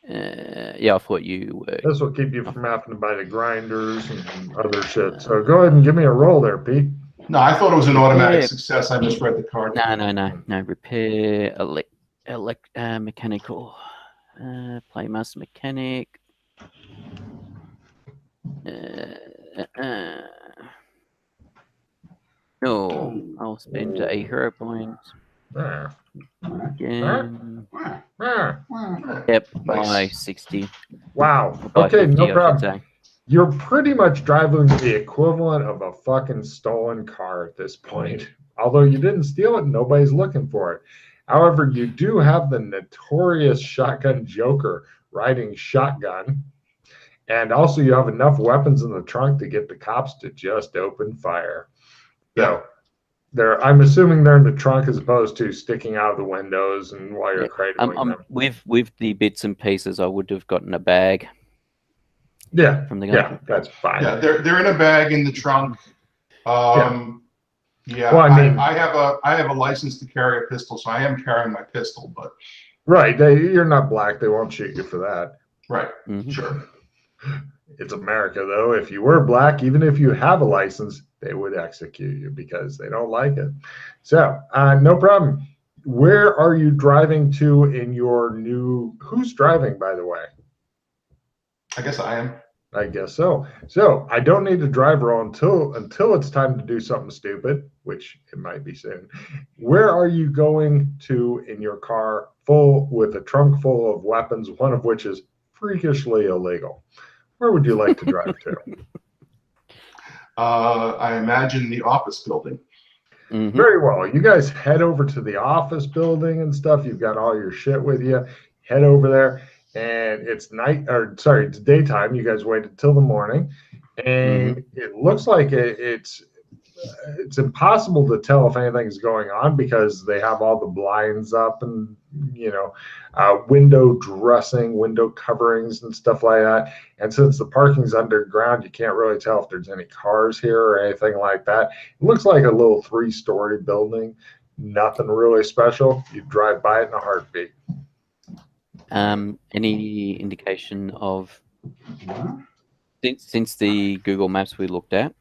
Yeah, I thought you were.
This will keep you from having to buy the grinders and other shit. So go ahead and give me a roll there, Pete.
No, I thought it was an automatic
Yeah.
success. I misread the card.
No. Repair, mechanical. Playmaster mechanic. No, I'll spend a hero point.
Ah.
Again.
Ah.
Yep,
Nice.
by 60.
Wow.
By
Okay,
50,
no
I
problem.
should say.
You're pretty much driving the equivalent of a fucking stolen car at this point. Although you didn't steal it, nobody's looking for it. However, you do have the notorious shotgun Joker riding shotgun. And also, you have enough weapons in the trunk to get the cops to just open fire. So, I'm assuming they're in the trunk as opposed to sticking out of the windows and while you're cradling them.
With the bits and pieces, I would have gotten a bag.
Yeah,
from the guy.
yeah, that's fine.
Yeah, they're in a bag in the trunk. Yeah,
well, I mean,
I have a license to carry a pistol, so I am carrying my pistol. But
right, you're not black; they won't shoot you for that.
Right,
Mhm.
Sure.
It's America, though. If you were black, even if you have a license, they would execute you because they don't like it. So, no problem. Where are you driving to in your new? Who's driving, by the way?
I guess I am.
I guess so. So I don't need to drive roll until it's time to do something stupid, which it might be soon. Where are you going to in your car, full with a trunk full of weapons, one of which is freakishly illegal? Where would you like to drive to?
I imagine the office building.
Mhm.
Very well. You guys head over to the office building and stuff. You've got all your shit with you. Head over there, and it's it's daytime. You guys waited till the morning, and it looks like it's impossible to tell if anything's going on because they have all the blinds up and window dressing, window coverings and stuff like that. And since the parking's underground, you can't really tell if there's any cars here or anything like that. It looks like a little 3-story building, nothing really special. You drive by it in a heartbeat.
Any indication of since the Google Maps we looked at,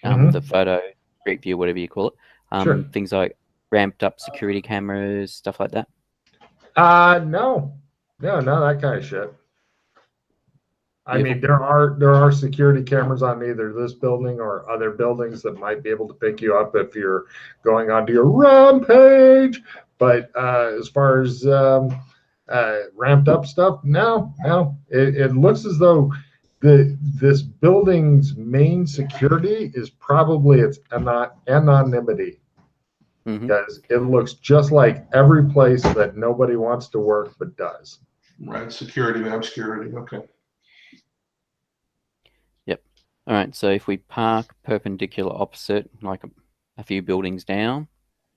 the photo street view, whatever you call it,
Sure.
things like ramped up security cameras, stuff like that?
No, that kind of shit. I mean, there are security cameras on either this building or other buildings that might be able to pick you up if you're going onto your rampage. But as far as ramped up stuff, no. It looks as though this building's main security is probably its anonymity, because it looks just like every place that nobody wants to work but does.
Right, security, obscurity. Okay.
Yep. All right. So if we park perpendicular opposite, like a few buildings down.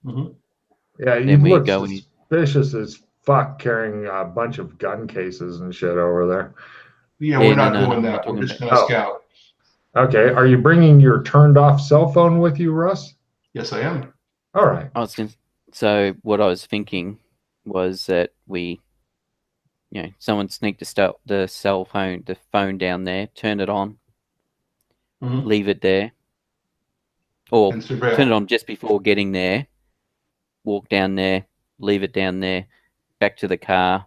Yeah, you look suspicious as fuck carrying a bunch of gun cases and shit over there.
Yeah, we're not doing that. We're just going to scout.
Okay. Are you bringing your turned off cell phone with you, Russ?
Yes, I am.
All right.
So what I was thinking was that someone sneaked the phone down there, turn it on, leave it there, or turn it on just before getting there, walk down there, leave it down there, back to the car.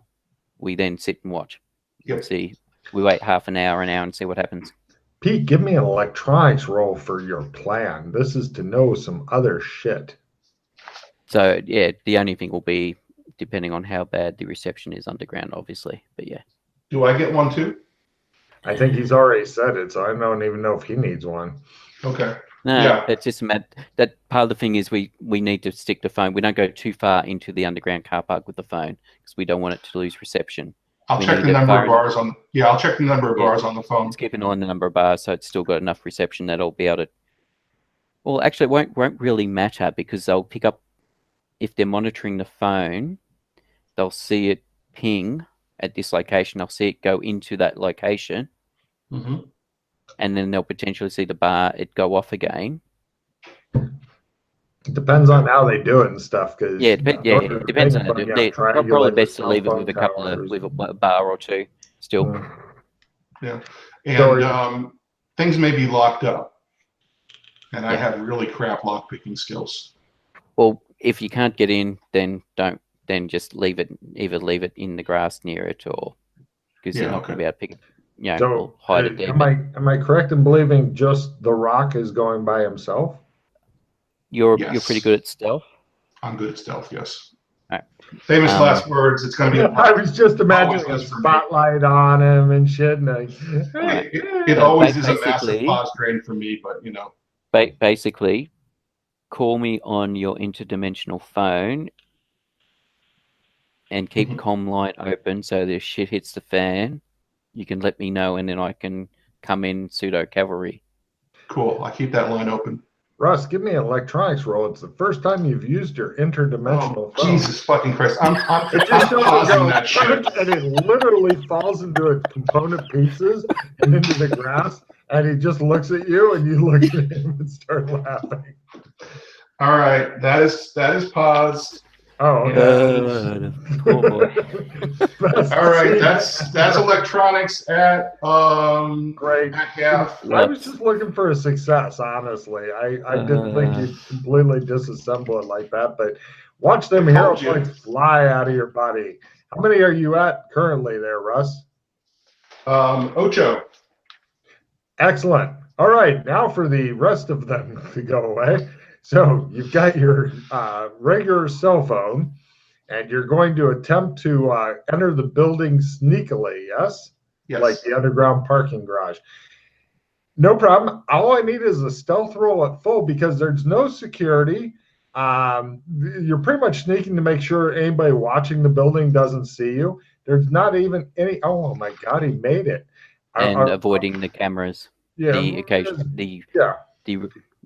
We then sit and watch.
Yep.
See, we wait half an hour and see what happens.
Pete, give me an electronics roll for your plan. This is to know some other shit.
So yeah, the only thing will be depending on how bad the reception is underground, obviously. But yeah.
Do I get one too?
I think he's already said it, so I don't even know if he needs one.
Okay.
No, it's just that part of the thing is we need to stick to phone. We don't go too far into the underground car park with the phone because we don't want it to lose reception.
I'll check the number of bars on. Yeah, I'll check the number of bars on the phone.
Just keep an eye on the number of bars, so it's still got enough reception that it'll be able to. Well, actually, it won't really matter because they'll pick up if they're monitoring the phone. They'll see it ping at this location. They'll see it go into that location, and then they'll potentially see the bar it go off again.
It depends on how they do it and stuff. Because
Yeah, it depends on it. Probably best to leave it with a couple of a bar or two still.
Yeah, and things may be locked up, and I have really crap lock picking skills.
Well, if you can't get in, then don't. Then just leave it. Either leave it in the grass near it, or because you're not going to be able to pick it. Or hide it there.
Am I correct in believing just the Rock is going by himself?
You're pretty good at stealth.
I'm good at stealth. Yes.
Right.
Famous last words. It's going to be.
I was just imagining a spotlight on him and shit. And
it always is a massive pause drain for me, but you know.
Basically, call me on your interdimensional phone and keep comm open so the shit hits the fan. You can let me know, and then I can come in pseudo cavalry.
Cool. I keep that line open.
Russ, give me an electronics roll. It's the first time you've used your interdimensional phone.
Jesus fucking Christ. I'm pausing that shit.
And it literally falls into its component pieces and into the grass, and he just looks at you, and you look at him and start laughing.
All right. That is paused.
Oh, okay.
Oh boy.
All right, that's electronics at
great.
At half.
I was just looking for a success, honestly. I didn't think you'd completely disassemble it like that, but watch them hero points fly out of your body. How many are you at currently there, Russ?
Ocho.
Excellent. All right, now for the rest of them to go away. So you've got your regular cell phone, and you're going to attempt to enter the building sneakily, yes?
Yes.
Like the underground parking garage. No problem. All I need is a stealth roll at full because there's no security. You're pretty much sneaking to make sure anybody watching the building doesn't see you. There's not even any. Oh my God, he made it.
And avoiding the cameras.
Yeah.
The occasion.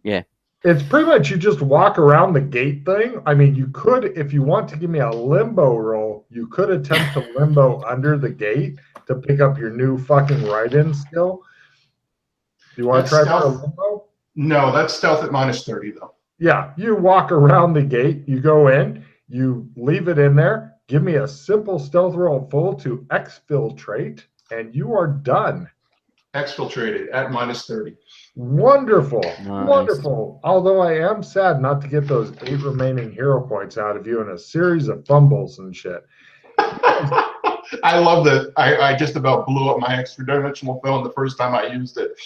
Yeah.
It's pretty much you just walk around the gate thing. I mean, you could, if you want to give me a limbo roll, you could attempt to limbo under the gate to pick up your new fucking write-in skill. Do you want to try for a limbo?
No, that's stealth at -30 though.
Yeah, you walk around the gate, you go in, you leave it in there, give me a simple stealth roll full to exfiltrate, and you are done.
Exfiltrated at -30.
Wonderful.
Nice.
Wonderful. Although I am sad not to get those 8 remaining hero points out of you in a series of fumbles and shit.
I love that. I just about blew up my extra dimensional phone the first time I used it.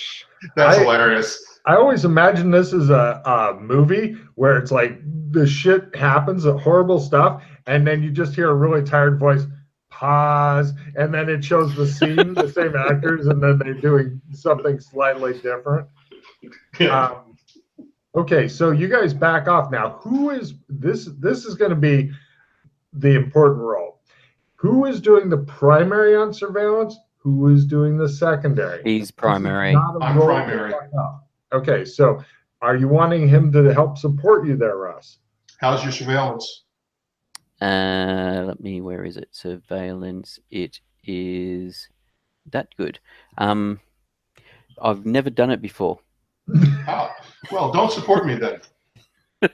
That's hilarious.
I always imagine this as a movie where it's like the shit happens, the horrible stuff, and then you just hear a really tired voice, pause, and then it shows the scene, the same actors, and then they're doing something slightly different. Okay, so you guys back off now. Who is this? This is going to be the important role. Who is doing the primary on surveillance? Who is doing the secondary?
He's primary.
I'm primary.
Okay, so are you wanting him to help support you there, Russ?
How's your surveillance?
Where is it? Surveillance. It is that good. I've never done it before.
Oh, well, don't support me then.
It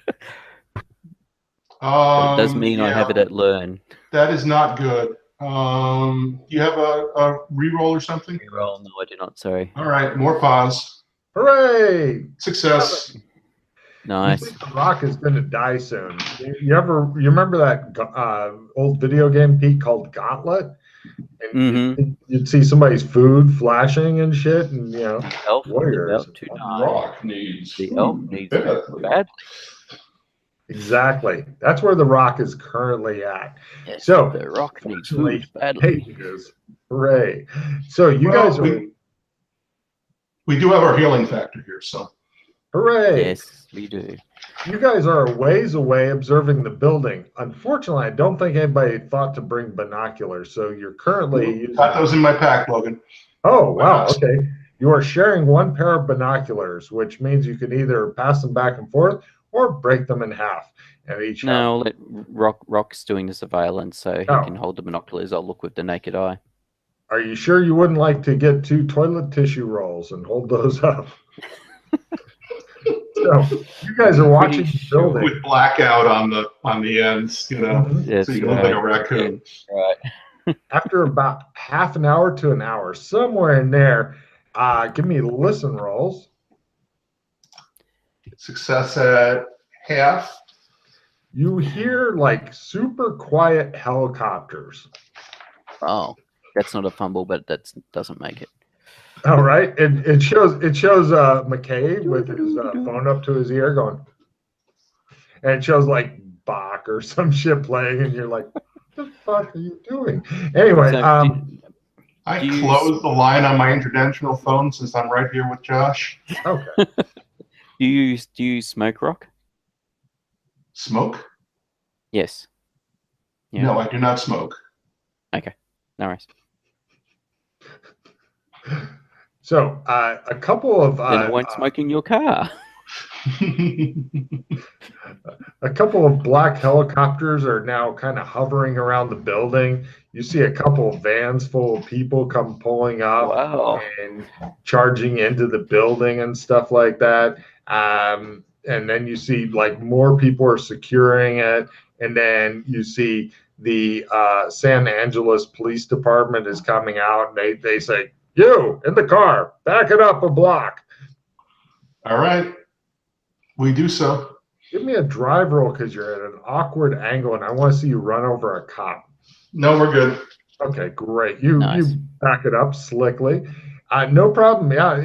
does mean I have it at learn.
That is not good. You have a reroll or something?
Reroll? No, I do not. Sorry.
All right, more pause.
Hooray!
Success.
Nice.
You think the Rock is going to die soon. You remember that old video game, Pete, called Gauntlet? And you'd see somebody's food flashing and shit, and warriors.
Rock needs
the elf needs badly.
Exactly. That's where the Rock is currently at.
Yes,
so
the Rock needs food badly.
Hooray! So you guys are.
We do have our healing factor here, so.
Hooray!
Yes, we do.
You guys are a ways away observing the building. Unfortunately, I don't think anybody thought to bring binoculars, so you're currently using...
Got those in my pack, Logan.
Oh, wow, okay. You are sharing one pair of binoculars, which means you can either pass them back and forth or break them in half. And each
no, let Rock's doing the surveillance, so he can hold the binoculars. I'll look with the naked eye.
Are you sure you wouldn't like to get 2 toilet tissue rolls and hold those up? So you guys are watching the building.
With blackout on the ends, you know,
Yes,
so you look like a raccoon.
Right.
After about half an hour to an hour, somewhere in there, give me listen rolls.
Success at half.
You hear like super quiet helicopters.
Oh, that's not a fumble, but that doesn't make it.
All right, it shows McKay with his phone up to his ear going, and it shows like Bach or some shit playing, and you're like, what the fuck are you doing? Anyway,
So,
I
do you
closed the line on my international phone since I'm right here with Josh.
okay.
do you smoke rock?
Smoke?
Yes. Yeah.
No, I do not smoke.
Okay. No worries.
So a couple of
Then I won't smoke in your car.
a couple of black helicopters are now kind of hovering around the building. You see a couple of vans full of people come pulling up
Wow.
and charging into the building and stuff like that. And then you see like more people are securing it. And then you see the San Angeles Police Department is coming out, and they say, "You in the car, back it up a block."
All right. We do so.
Give me a drive roll because you're at an awkward angle, and I want to see you run over a cop.
No, we're good.
Okay, great. You
Nice.
you back it up slickly. No problem. Yeah,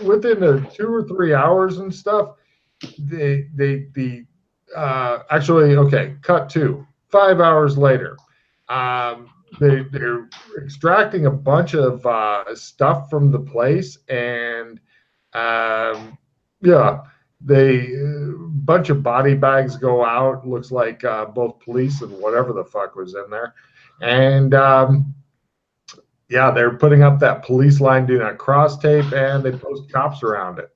within 2 or 3 hours and stuff, actually, okay, cut to 5 hours later. They're extracting a bunch of stuff from the place, and yeah, bunch of body bags go out. Looks like both police and whatever the fuck was in there, and yeah, they're putting up that police line do not cross tape, and they post cops around it.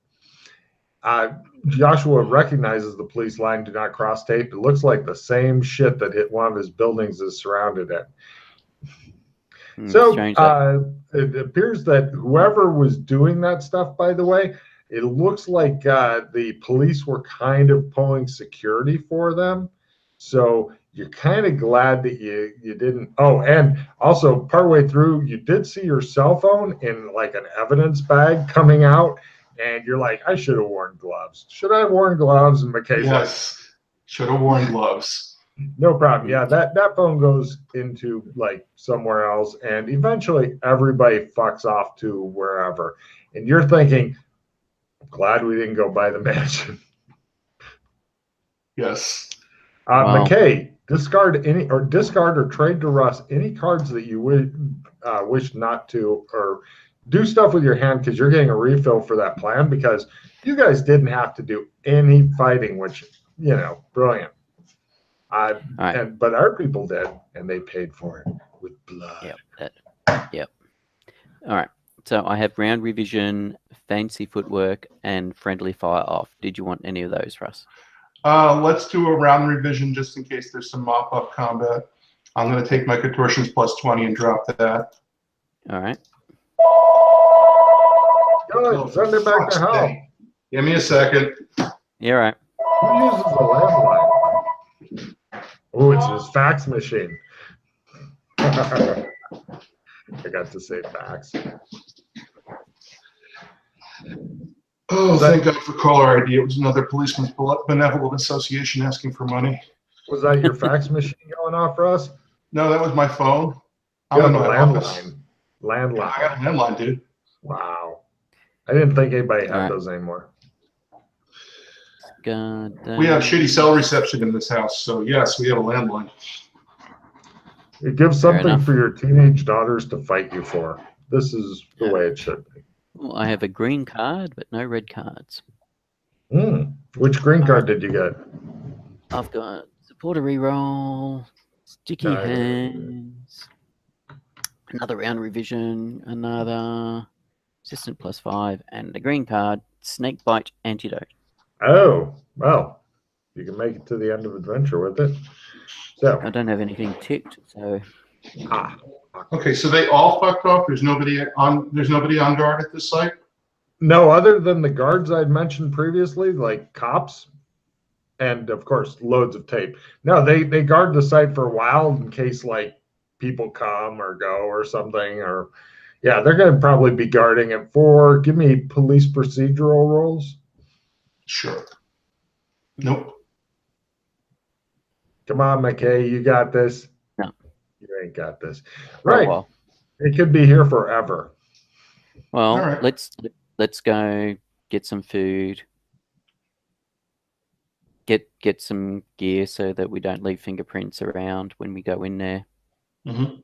Joshua recognizes the police line do not cross tape. It looks like the same shit that hit one of his buildings is surrounded it. So it appears that whoever was doing that stuff, by the way, it looks like the police were kind of pulling security for them. So you're kind of glad that you didn't. Oh, and also partway through, you did see your cell phone in like an evidence bag coming out. And you're like, I should have worn gloves. Should I have worn gloves? And McKay's
yes, should have worn gloves.
No problem. Yeah, that phone goes into like somewhere else, and eventually everybody fucks off to wherever. And you're thinking, glad we didn't go by the mansion.
Yes.
Wow.
McKay, discard or trade to Russ any cards that you would wish not to, or do stuff with your hand because you're getting a refill for that plan, because you guys didn't have to do any fighting, which, brilliant.
Right.
But our people did, and they paid for it with blood.
Yep. All right. So I have round revision, fancy footwork, and friendly fire off. Did you want any of those, Russ?
Let's do a round revision just in case there's some mop-up combat. I'm going to take my contortions plus 20 and drop that.
All right.
Good. Send it back to hell.
Give me a second.
Yeah, right.
Who uses a landline? Oh, it's his fax machine. I got to say fax.
Oh, thank God for caller ID. It was another policeman's benevolent association asking for money.
Was that your fax machine going off for us?
No, that was my phone.
I'm in my landline. Landline.
I got a landline, dude.
Wow. I didn't think anybody had those anymore.
God,
we have shitty cell reception in this house, so yes, we have a landline.
It gives something for your teenage daughters to fight you for. This is the way it should be.
Well, I have a green card, but no red cards.
Which green card did you get?
I've got supporter reroll, sticky hands, another round revision, another assistant +5, and a green card, snake bite antidote.
Oh, well, you can make it to the end of adventure with it. So
I don't have anything ticked, so.
Okay, so they all fucked off. There's nobody on guard at this site.
No, other than the guards I'd mentioned previously, like cops, and of course loads of tape. No, they guard the site for a while in case like people come or go or something. Or yeah, they're going to probably be guarding it for. Give me police procedural roles.
Sure. Nope.
Come on, McKay, you got this.
No.
You ain't got this.
For a
Right.
while.
It could be here forever.
Well,
All right.
let's go get some food. Get some gear so that we don't leave fingerprints around when we go in there.
Mm-hmm.